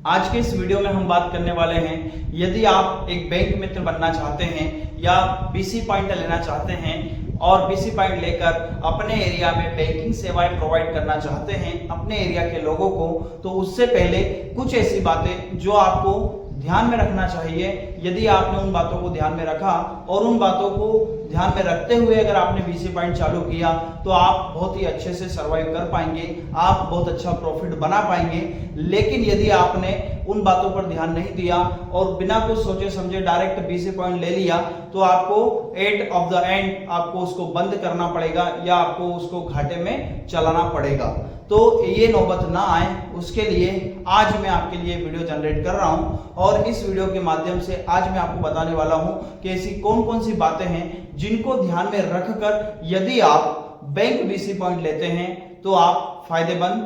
आज के इस वीडियो में हम बात करने वाले हैं, यदि आप एक बैंक मित्र बनना चाहते हैं या बीसी पॉइंट लेना चाहते हैं और बीसी पॉइंट लेकर अपने एरिया में बैंकिंग सेवाएं प्रोवाइड करना चाहते हैं अपने एरिया के लोगों को, तो उससे पहले कुछ ऐसी बातें जो आपको ध्यान में रखना चाहिए। यदि आपने उन बातों को ध्यान में रखा और उन बातों को ध्यान में रखते हुए अगर आपने बीसी पॉइंट चालू किया तो आप बहुत ही अच्छे से सरवाइव कर पाएंगे, आप बहुत अच्छा प्रॉफिट बना पाएंगे। लेकिन यदि आपने उन बातों पर ध्यान नहीं दिया और बिना कुछ सोचे समझे डायरेक्ट बीसी पॉइंट ले लिया तो आपको एट ऑफ द एंड आपको उसको बंद करना पड़ेगा या आपको उसको घाटे में चलाना पड़ेगा। तो ये नौबत ना आए उसके लिए आज मैं आपके लिए वीडियो जनरेट कर रहा हूं और इस वीडियो के माध्यम से आज मैं आपको बताने वाला हूं कि ऐसी कौन कौन सी बातें हैं जिनको ध्यान में रखकर यदि आप बैंक बीसी पॉइंट लेते हैं तो आप फायदेमंद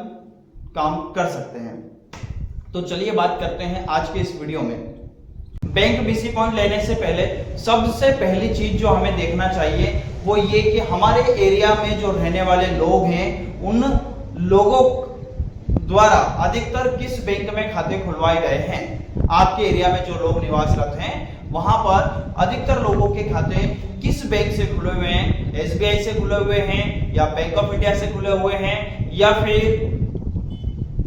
काम कर सकते हैं। तो चलिए बात करते हैं आज के इस वीडियो में। बैंक बीसी पॉइंट लेने से पहले सबसे पहली चीज जो हमें देखना चाहिए वो ये कि हमारे एरिया में जो रहने वाले लोग हैं उन लोगों द्वारा अधिकतर किस बैंक में खाते खुलवाए गए हैं। आपके एरिया में जो लोग निवासरत हैं वहां पर अधिकतर लोगों के खाते किस बैंक से खुले हुए हैं, एसबीआई से खुले हुए हैं या बैंक ऑफ इंडिया से खुले हुए हैं या फिर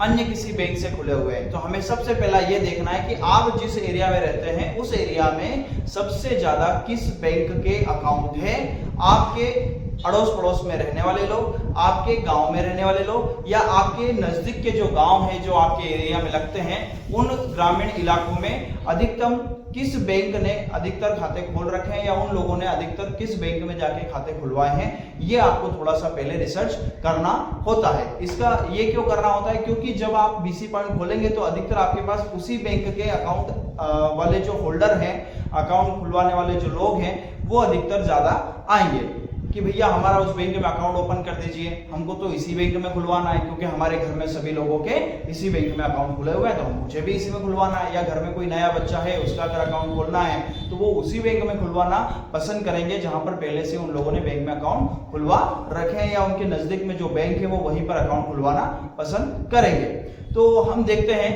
अन्य किसी बैंक से खुले हुए हैं। तो हमें सबसे पहला यह देखना है कि आप जिस एरिया में रहते हैं उस एरिया में सबसे ज्यादा किस बैंक के अकाउंट है। आपके अड़ोस पड़ोस में रहने वाले लोग, आपके गांव में रहने वाले लोग या आपके नजदीक के जो गांव है जो आपके एरिया में लगते हैं उन ग्रामीण इलाकों में अधिकतम किस बैंक ने अधिकतर खाते खोल रखे हैं या उन लोगों ने अधिकतर किस बैंक में जाके खाते खुलवाए हैं, ये आपको थोड़ा सा पहले रिसर्च करना होता है। इसका ये क्यों करना होता है, क्योंकि जब आप बीसी पॉइंट खोलेंगे तो अधिकतर आपके पास उसी बैंक के अकाउंट वाले जो होल्डर हैं, अकाउंट खुलवाने वाले जो लोग हैं वो अधिकतर ज्यादा आएंगे कि भैया हमारा उस बैंक में अकाउंट ओपन कर दीजिए, हमको तो इसी बैंक में खुलवाना है क्योंकि हमारे घर में सभी लोगों के इसी बैंक में अकाउंट खुले हुए हैं तो मुझे भी इसी में खुलवाना है। या घर में कोई नया बच्चा है उसका अगर अकाउंट खोलना है तो वो उसी बैंक में खुलवाना पसंद करेंगे जहां पर पहले से उन लोगों ने बैंक में अकाउंट खुलवा रखे हैं या उनके नजदीक में जो बैंक है वो वहीं पर अकाउंट खुलवाना पसंद करेंगे। तो हम देखते हैं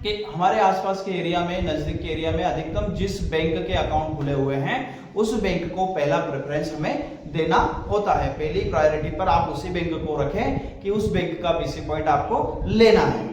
कि हमारे आसपास के एरिया में, नजदीक के एरिया में अधिकतम जिस बैंक के अकाउंट खुले हुए हैं उस बैंक को पहला प्रेफरेंस हमें देना होता है। पहली प्रायोरिटी पर आप उसी बैंक को रखें कि उस बैंक का बीसी पॉइंट आपको लेना है।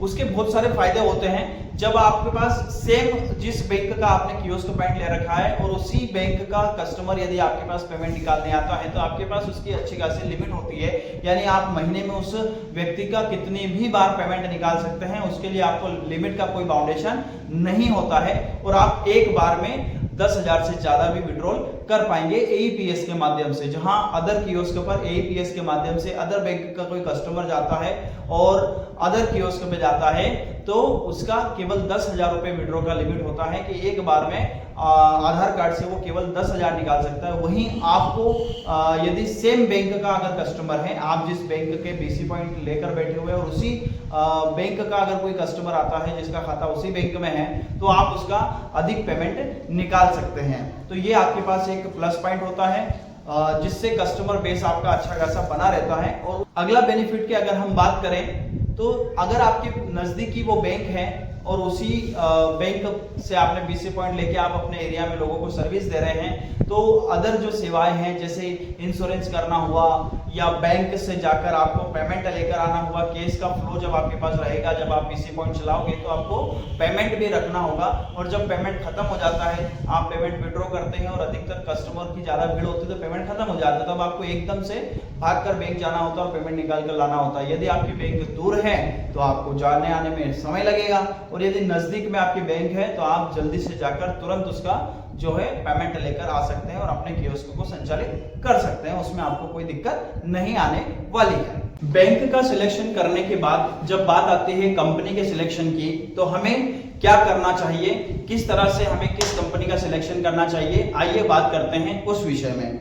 उसके बहुत सारे फायदे होते हैं जब आपके पास सेम जिस बैंक का आपने कियोस्क पॉइंट ले रखा है और उसी बैंक का कस्टमर यदि आपके पास पेमेंट निकालने आता है तो आपके पास उसकी अच्छी खासी लिमिट होती है, यानी आप महीने में उस व्यक्ति का कितनी भी बार पेमेंट निकाल सकते हैं, उसके लिए आपको लिमिट का कोई बाउंडेशन नहीं होता है और आप एक बार में 10,000 से ज्यादा भी विड्रॉल कर पाएंगे एईपीएस के माध्यम से। जहां अदर कियोस्क पर एईपीएस के माध्यम से अदर बैंक का कोई कस्टमर जाता है और अदर कियोस्क पे जाता है तो उसका केवल 10,000 रुपए विड्रॉ का लिमिट होता है कि एक बार में आधार कार्ड से वो केवल 10,000 निकाल सकता है। वहीं आपको यदि सेम बैंक का अगर कस्टमर है, आप जिस बैंक के बीसी पॉइंट लेकर बैठे हुए और उसी बैंक का अगर कोई कस्टमर आता है जिसका खाता उसी बैंक में है तो आप उसका अधिक पेमेंट निकाल सकते हैं। तो ये आपके पास एक प्लस पॉइंट होता है जिससे कस्टमर बेस आपका अच्छा खासा बना रहता है। और अगला बेनिफिट की अगर हम बात करें तो अगर आपके नजदीकी वो बैंक है और उसी बैंक से आपने बीसी पॉइंट लेके आप अपने एरिया में लोगों को सर्विस दे रहे हैं तो अदर जो सेवाएं हैं जैसे इंश्योरेंस करना हुआ या बैंक से जाकर आपको पेमेंट लेकर आना हुआ, केस का फ्लो जब आपके पास रहेगा, जब आप बीसी पॉइंट चलाओगे तो आपको पेमेंट भी रखना होगा और जब पेमेंट खत्म हो जाता है, आप पेमेंट विड्रॉ करते हैं और अधिकतर कस्टमर की ज्यादा भीड़ होती है तो पेमेंट खत्म हो जाता है, तब आपको एकदम से भागकर बैंक जाना होता है और पेमेंट निकाल कर लाना होता है। यदि आपकी बैंक दूर है तो आपको जाने आने में समय लगेगा और यदि नजदीक में आपकी बैंक है तो आप जल्दी से जाकर तुरंत उसका जो है पेमेंट लेकर आ सकते हैं और अपने कियोस्क को संचालित कर सकते हैं, उसमें आपको कोई दिक्कत नहीं आने वाली है। बैंक का सिलेक्शन करने के बाद जब बात आती है कंपनी के सिलेक्शन की तो हमें क्या करना चाहिए, किस तरह से हमें किस कंपनी का सिलेक्शन करना चाहिए, आइए बात करते हैं उस विषय में।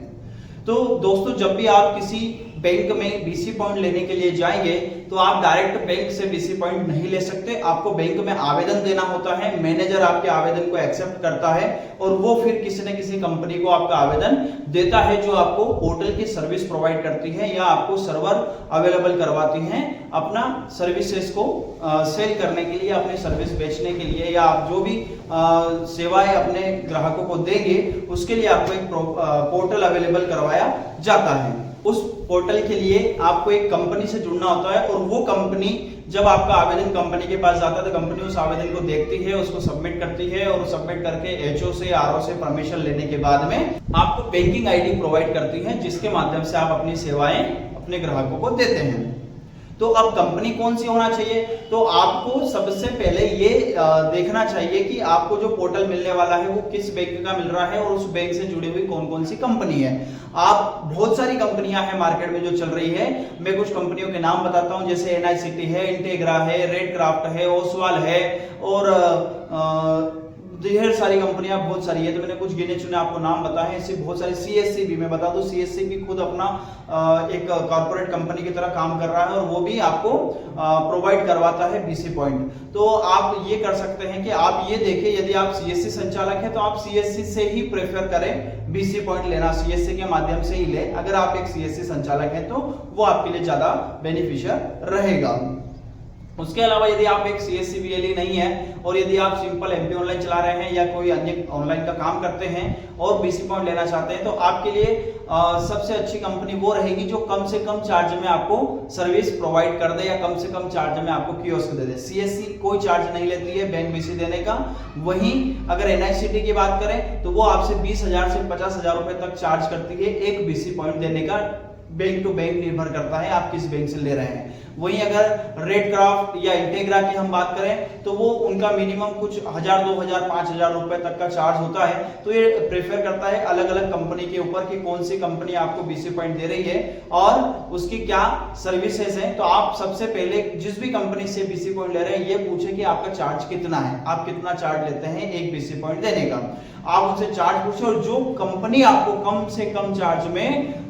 तो दोस्तों जब भी आप किसी बैंक में बीसी पॉइंट लेने के लिए जाएंगे तो आप डायरेक्ट बैंक से बीसी पॉइंट नहीं ले सकते, आपको बैंक में आवेदन देना होता है, मैनेजर आपके आवेदन को एक्सेप्ट करता है और वो फिर किसी न किसी कंपनी को आपका आवेदन देता है जो आपको पोर्टल की सर्विस प्रोवाइड करती है या आपको सर्वर अवेलेबल करवाती है अपना सर्विसेज को सेल करने के लिए, अपने सर्विस बेचने के लिए, या आप जो भी सेवाएं अपने ग्राहकों को देंगे उसके लिए आपको एक पोर्टल अवेलेबल करवाया जाता है। उस पोर्टल के लिए आपको एक कंपनी से जुड़ना होता है और वो कंपनी जब आपका आवेदन कंपनी के पास जाता है तो कंपनी उस आवेदन को देखती है, उसको सबमिट करती है और सबमिट करके एचओ से आरओ से परमिशन लेने के बाद में आपको बैंकिंग आईडी प्रोवाइड करती है जिसके माध्यम से आप अपनी सेवाएं अपने ग्राहकों को देते हैं। तो अब कंपनी कौन सी होना चाहिए, तो आपको सबसे पहले ये देखना चाहिए कि आपको जो पोर्टल मिलने वाला है वो किस बैंक का मिल रहा है और उस बैंक से जुड़ी हुई कौन कौन सी कंपनी है। आप बहुत सारी कंपनियां हैं मार्केट में जो चल रही है, मैं कुछ कंपनियों के नाम बताता हूं जैसे एनआईसीटी है, इंटेग्रा है, रेड क्राफ्ट है, ओसवाल है और ढेर सारी कंपनियां बहुत सारी है, तो मैंने कुछ गिने चुने आपको नाम बताए हैं। इससे बहुत सारी सीएससी भी मैं बता दूं, सीएससी भी खुद अपना एक कॉर्पोरेट कंपनी की तरह काम कर रहा है और वो भी आपको प्रोवाइड करवाता है बीसी पॉइंट। तो आप ये कर सकते हैं कि आप ये देखें, यदि आप सीएससी संचालक हैं तो आप सीएससी से ही प्रेफर करें बीसी पॉइंट लेना, सीएससी के माध्यम से ही ले। अगर आप एक सीएससी संचालक हैं तो वो आपके लिए ज्यादा बेनिफिशियल रहेगा। उसके अलावा यदि आप एक सीएससी बीएलई नहीं है और यदि आप सिंपल एमपी ऑनलाइन चला रहे हैं या कोई अन्य ऑनलाइन का काम करते हैं और बीसी पॉइंट लेना चाहते हैं तो आपके लिए सबसे अच्छी कंपनी वो रहेगी जो कम से कम चार्ज में आपको सर्विस प्रोवाइड कर दे या कम से कम चार्ज में आपको कियोस्क दे दे। सीएससी कोई चार्ज नहीं लेती है बैंक बीसी देने का। वहीं अगर एनआईसीटी की बात करें तो वो आपसे 20,000 से 50,000 रुपए तक चार्ज करती है एक बीसी पॉइंट देने का। बैंक टू बैंक निर्भर करता है आप किस बैंक से ले रहे हैं। वहीं अगर रेड क्राफ्ट या इंटेग्रा की हम बात करें तो वो उनका मिनिमम कुछ 1,000, 2,000, 5,000 रुपए तक का चार्ज होता है। तो ये प्रेफर करता है अलग अलग कंपनी के ऊपर कि कौन सी कंपनी आपको बीसी पॉइंट दे रही है और उसकी क्या सर्विसेज हैं। तो आप सबसे पहले जिस भी कंपनी से बीसी पॉइंट ले रहे हैं ये पूछे कि आपका चार्ज कितना है, आप कितना चार्ज लेते हैं एक बीसी पॉइंट देने का। आप उनसे चार्ज पूछे और जो कंपनी आपको कम से कम चार्ज में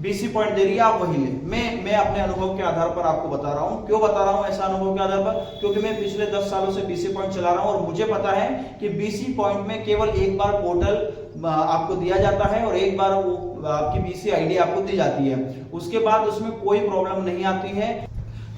बीसी पॉइंट दे रही है आप वही ले। मैं अपने अनुभव के आधार पर आपको बता रहा हूं। क्यों बता रहा हूं ऐसा अनुभव के आधार पर? क्योंकि मैं पिछले 10 सालों से बीसी पॉइंट चला रहा हूं और मुझे पता है कि बीसी पॉइंट में केवल एक बार पोर्टल आपको दिया जाता है और एक बार वो आपकी बीसी आईडी आपको दी जाती है, उसके बाद उसमें कोई प्रॉब्लम नहीं आती है।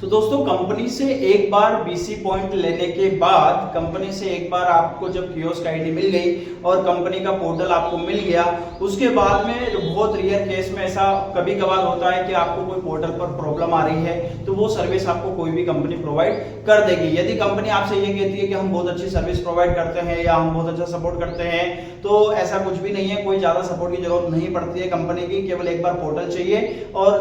तो दोस्तों कंपनी से एक बार बीसी पॉइंट लेने के बाद, कंपनी से एक बार आपको जब कियोस्क आईडी मिल गई और कंपनी का पोर्टल आपको मिल गया, उसके बाद में बहुत रेयर केस में ऐसा कभी कभार होता है कि आपको कोई पोर्टल पर प्रॉब्लम आ रही है तो वो सर्विस आपको कोई भी कंपनी प्रोवाइड कर देगी। यदि कंपनी आपसे ये कहती है कि हम बहुत अच्छी सर्विस प्रोवाइड करते हैं या हम बहुत अच्छा सपोर्ट करते हैं तो ऐसा कुछ भी नहीं है, कोई ज्यादा सपोर्ट की जरूरत नहीं पड़ती है कंपनी की। केवल एक बार पोर्टल चाहिए और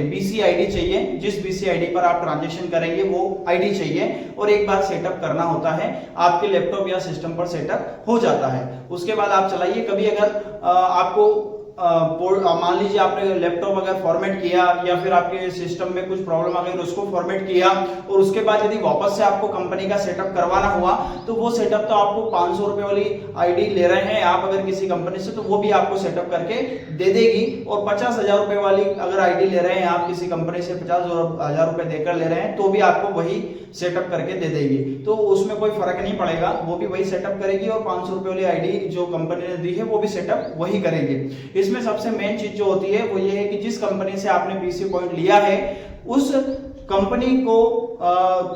बीसी आईडी चाहिए, जिस बीसी आईडी पर आप ट्रांजैक्शन करेंगे वो आईडी चाहिए और एक बार सेटअप करना होता है। आपके लैपटॉप या सिस्टम पर सेटअप हो जाता है। उसके बाद आप चलाइए। कभी अगर आपको मान लीजिए आपने लैपटॉप अगर फॉर्मेट किया या फिर आपके सिस्टम में कुछ प्रॉब्लम आ गई उसको फॉर्मेट किया और उसके बाद यदि वापस से आपको कंपनी का सेटअप करवाना हुआ तो वो सेटअप तो आपको 500 रुपए वाली आईडी ले रहे हैं आप अगर किसी कंपनी से, तो वो भी आपको सेटअप करके दे देगी। और 50,000 रुपए वाली अगर आईडी ले रहे हैं आप किसी कंपनी से, 50,000 रुपए देकर ले रहे हैं तो भी आपको वही सेटअप करके दे देगी। तो उसमें कोई फर्क नहीं पड़ेगा, वो भी वही सेटअप करेगी और 500 रुपए वाली आईडी जो कंपनी ने दी है वो भी सेटअप वही करेगी। इसमें सबसे मेन चीज जो होती है वो ये है कि जिस कंपनी से आपने बीसी पॉइंट लिया है उस कंपनी को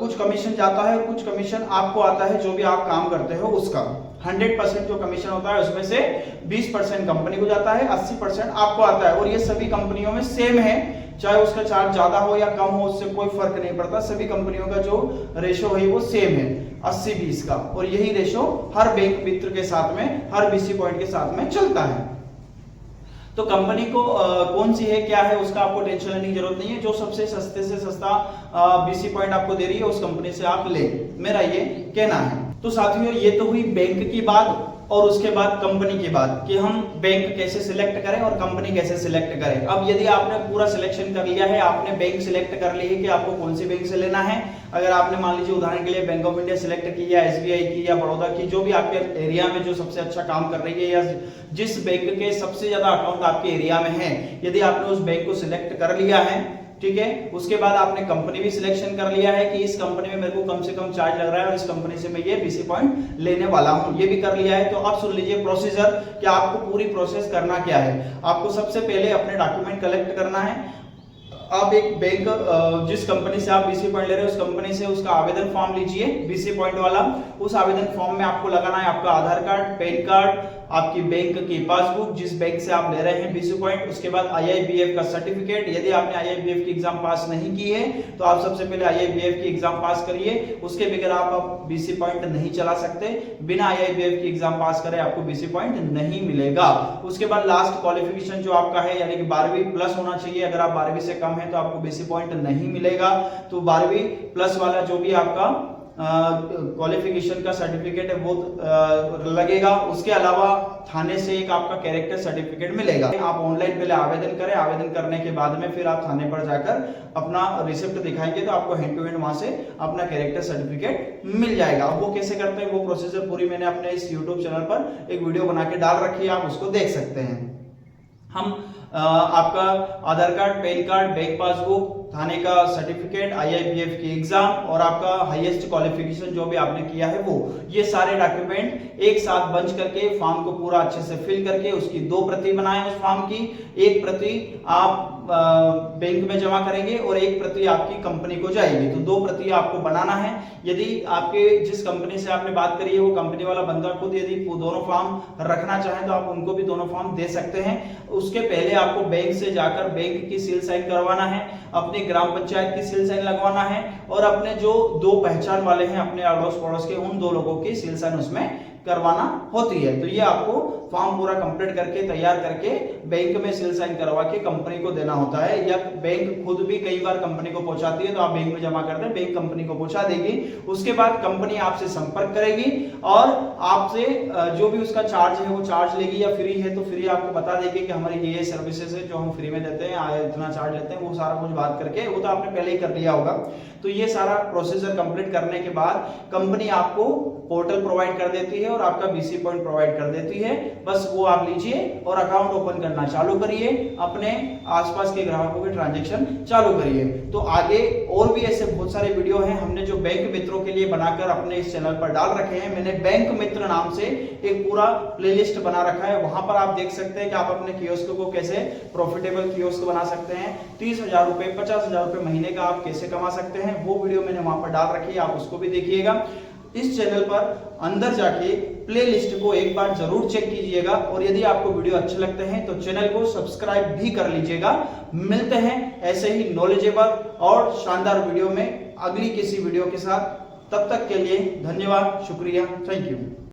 कुछ कमीशन जाता है और कुछ कमीशन आपको आता है जो भी आप काम करते हो उसका। 100% जो कमीशन होता है उसमें से 20% कंपनी को जाता है, 80% आपको आता है। और ये सभी कंपनियों में सेम है, चाहे उसका चार्ज ज्यादा हो या कम हो उससे कोई फर्क नहीं पड़ता। सभी कंपनियों का जो रेशो है वो सेम है 80-20 का, और यही रेशो हर बैंक मित्र के साथ में, हर बीसी पॉइंट के साथ में चलता है। तो कंपनी को कौन सी है क्या है उसका आपको टेंशन लेने की जरूरत नहीं है। जो सबसे सस्ते से सस्ता बीसी पॉइंट आपको दे रही है उस कंपनी से आप ले, मेरा ये कहना है। तो साथियों ये तो हुई बैंक की बात और उसके बाद कंपनी की बात कि हम बैंक कैसे सिलेक्ट करें और कंपनी कैसे सिलेक्ट करें। अब यदि आपने पूरा सिलेक्शन कर लिया है, आपने बैंक सिलेक्ट कर ली है कि आपको कौन सी बैंक से लेना है। अगर आपने मान लीजिए उदाहरण के लिए बैंक ऑफ इंडिया सिलेक्ट की या एसबीआई की या बड़ौदा की, जो भी आपके एरिया में जो सबसे अच्छा काम कर रही है या जिस बैंक के सबसे ज्यादा अकाउंट आपके एरिया में है, यदि आपने उस बैंक को सिलेक्ट कर लिया है ठीक है। उसके बाद आपने कंपनी भी सिलेक्शन कर लिया है कि इस कंपनी में मेरे को कम से कम चार्ज लग रहा है और इस कंपनी से मैं ये बीसी पॉइंट लेने वाला हूं, ये भी कर लिया है। तो अब सुन लीजिए प्रोसीजर कि आपको पूरी प्रोसेस करना क्या है। आपको सबसे पहले अपने डॉक्यूमेंट कलेक्ट करना है। आप एक बैंक जिस कंपनी से आप बीसी पॉइंट ले रहे हो उस कंपनी से उसका आवेदन फॉर्म लीजिए बीसी पॉइंट वाला। उस आवेदन फॉर्म में आपको लगाना है आपका आधार कार्ड, पैन कार्ड, आपकी बैंक की पासबुक जिस बैंक से आप ले रहे हैं बीसी पॉइंट, उसके बाद IIBF का सर्टिफिकेट। यदि आपने IIBF की एग्जाम पास नहीं की है तो आप सबसे पहले IIBF की एग्जाम पास करिए, उसके बगैर आप बीसी पॉइंट नहीं चला सकते। बिना IIBF की एग्जाम पास करे आपको बीसी पॉइंट नहीं मिलेगा। उसके बाद लास्ट क्वालिफिकेशन जो आपका है यानी कि 12वीं प्लस होना चाहिए। अगर आप 12वीं से कम है तो आपको बीसी पॉइंट नहीं मिलेगा। तो 12वीं प्लस वाला जो भी आपका क्वालिफिकेशन का सर्टिफिकेट है वो लगेगा। उसके अलावा थाने से एक आपका कैरेक्टर सर्टिफिकेट मिलेगा। आप ऑनलाइन पहले आवेदन करें, आवेदन करने के बाद में फिर आप थाने पर जाकर अपना रिसिप्ट दिखाएंगे तो आपको हैंड टू हैंड वहां से अपना कैरेक्टर सर्टिफिकेट मिल जाएगा। वो कैसे करते हैं वो प्रोसीजर पूरी मैंने अपने इस यूट्यूब चैनल पर एक वीडियो बना के डाल रखी है, आप उसको देख सकते हैं। हम आपका Aadhaar card, pan card, bank passbook, थाने का सर्टिफिकेट, IIBF की एग्जाम और आपका हाईएस्ट क्वालिफिकेशन जो भी आपने किया है वो, ये सारे डॉक्यूमेंट एक साथ बंच करके फॉर्म को पूरा अच्छे से फिल करके उसकी 2 प्रति बनाएं उस फॉर्म की। एक प्रति आप बैंक में जमा करेंगे और एक प्रति आपकी कंपनी को जाएगी। तो 2 प्रति आपको बनाना है। यदि आपके जिस कंपनी से आपने बात करी है वो कंपनी वाला बंदा खुद यदि दोनों फॉर्म रखना चाहे तो आप उनको भी दोनों फॉर्म दे सकते हैं। उसके पहले आपको बैंक से जाकर बैंक की सील साइन करवाना है, अपनी ग्राम पंचायत की सील साइन लगवाना है और अपने जो 2 पहचान वाले हैं अपने अड़ोस पड़ोस के उन 2 लोगों की सील साइन उसमें करवाना होती है। तो ये आपको फॉर्म पूरा कंप्लीट करके तैयार करके बैंक में सील साइन करवा के कंपनी को देना होता है, या बैंक खुद भी कई बार कंपनी को पहुंचाती है तो आप बैंक में जमा कर दें, बैंक कंपनी को पहुंचा देगी। उसके बाद कंपनी आपसे संपर्क करेगी और आपसे जो भी उसका चार्ज है वो चार्ज लेगी, या फ्री है तो फ्री आपको बता देगी कि हमारी ये सर्विसेज है जो हम फ्री में देते हैं, इतना चार्ज लेते हैं। वो सारा कुछ बात करके वो तो आपने पहले ही कर लिया होगा। तो ये सारा प्रोसीजर कंप्लीट करने के बाद कंपनी आपको पोर्टल प्रोवाइड कर देती है और आपका बीसी पॉइंट प्रोवाइड कर देती है। बस वो आप लीजिए और अकाउंट ओपन करना चालू करिए, अपने आसपास के ग्राहकों के ट्रांजैक्शन चालू करिए। तो आगे और भी ऐसे बहुत सारे वीडियो हैं हमने जो बैंक मित्रों के लिए बनाकर अपने इस चैनल पर डाल रखे हैं। मैंने बैंक मित्र नाम से एक पूरा प्लेलिस्ट बना रखा है, वहां पर आप देख सकते हैं कि आप अपने कियोस्क को कैसे प्रॉफिटेबल कियोस्क बना सकते हैं। 30,000 रुपए 50,000 रुपए महीने का आप कैसे कमा सकते हैं, वो वीडियो मैंने वहां पर डाल रखी है, आप उसको भी देखिएगा। इस चैनल पर अंदर जाके प्लेलिस्ट को एक बार जरूर चेक कीजिएगा और यदि आपको वीडियो अच्छे लगते हैं तो चैनल को सब्सक्राइब भी कर लीजिएगा। मिलते हैं ऐसे ही नॉलेजेबल और शानदार वीडियो में अगली किसी वीडियो के साथ। तब तक के लिए धन्यवाद, शुक्रिया, थैंक यू।